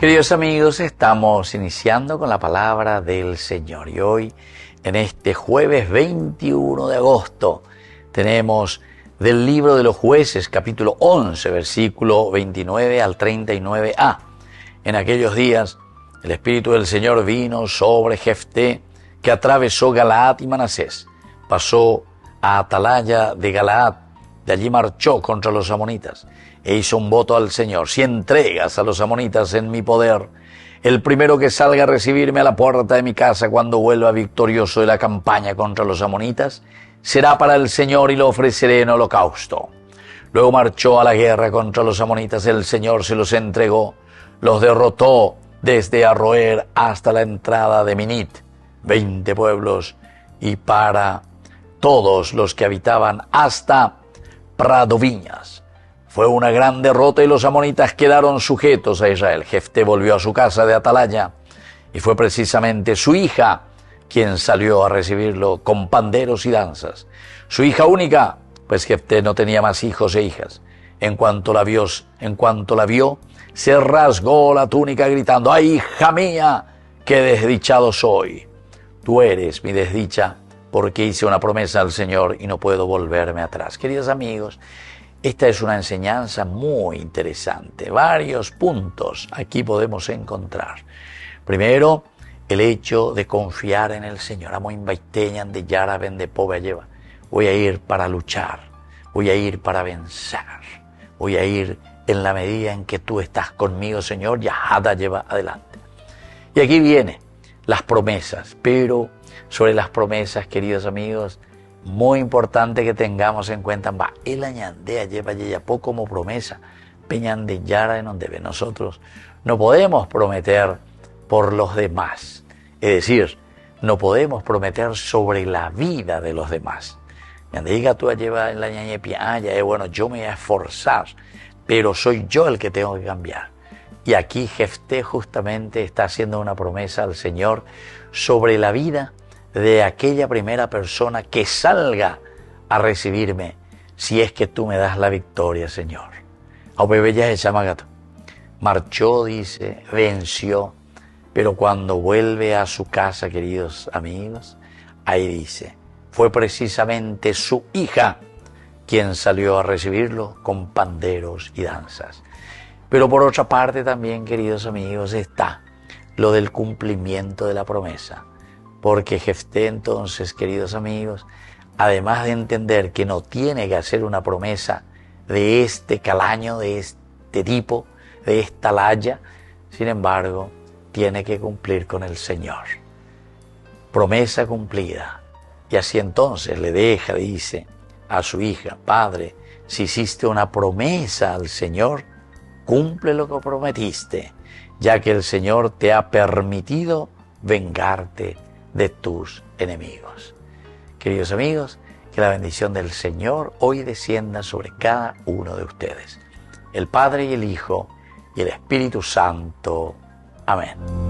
Queridos amigos, estamos iniciando con la palabra del Señor y hoy, en este jueves 21 de agosto, tenemos del libro de los Jueces, capítulo 11, versículo 29 al 39a. En aquellos días, el Espíritu del Señor vino sobre Jefté, que atravesó Galaad y Manasés, pasó a Atalaya de Galaad, de allí marchó contra los amonitas, e hizo un voto al Señor: si entregas a los amonitas en mi poder, el primero que salga a recibirme a la puerta de mi casa cuando vuelva victorioso de la campaña contra los amonitas, será para el Señor y lo ofreceré en holocausto. Luego marchó a la guerra contra los amonitas, el Señor se los entregó, los derrotó desde Aroer hasta la entrada de Minit, 20 pueblos, y para todos los que habitaban hasta Pradoviñas. Fue una gran derrota y los amonitas quedaron sujetos a Israel. Jefté volvió a su casa de Atalaya y fue precisamente su hija quien salió a recibirlo con panderos y danzas. Su hija única, pues Jefté no tenía más hijos e hijas. En cuanto la vio, se rasgó la túnica gritando: ¡ay, hija mía, qué desdichado soy! Tú eres mi desdicha, porque hice una promesa al Señor y no puedo volverme atrás. Queridos amigos, esta es una enseñanza muy interesante. Varios puntos aquí podemos encontrar. Primero, el hecho de confiar en el Señor. Voy a ir para luchar, voy a ir para vencer, voy a ir en la medida en que tú estás conmigo, Señor. Yahada lleva adelante. Y aquí vienen las promesas, pero sobre las promesas, queridos amigos, muy importante que tengamos en cuenta, el añandea lleva yapó como promesa, peñande yara en donde ve. Nosotros no podemos prometer por los demás, es decir, no podemos prometer sobre la vida de los demás. Cuando diga tú lleva en la ñañepia, bueno, yo me voy a esforzar, pero soy yo el que tengo que cambiar. Y aquí Jefté justamente está haciendo una promesa al Señor sobre la vida de aquella primera persona que salga a recibirme, si es que tú me das la victoria, Señor. Marchó, dice, venció, pero cuando vuelve a su casa, queridos amigos, ahí dice, fue precisamente su hija quien salió a recibirlo con panderos y danzas. Pero por otra parte también, queridos amigos, está lo del cumplimiento de la promesa. Porque Jefté entonces, queridos amigos, además de entender que no tiene que hacer una promesa de este calaño, de este tipo, de esta laya, sin embargo, tiene que cumplir con el Señor. Promesa cumplida. Y así entonces le deja, dice, a su hija: Padre, si hiciste una promesa al Señor, cumple lo que prometiste, ya que el Señor te ha permitido vengarte de tus enemigos. Queridos amigos, que la bendición del Señor hoy descienda sobre cada uno de ustedes. El Padre y el Hijo y el Espíritu Santo. Amén.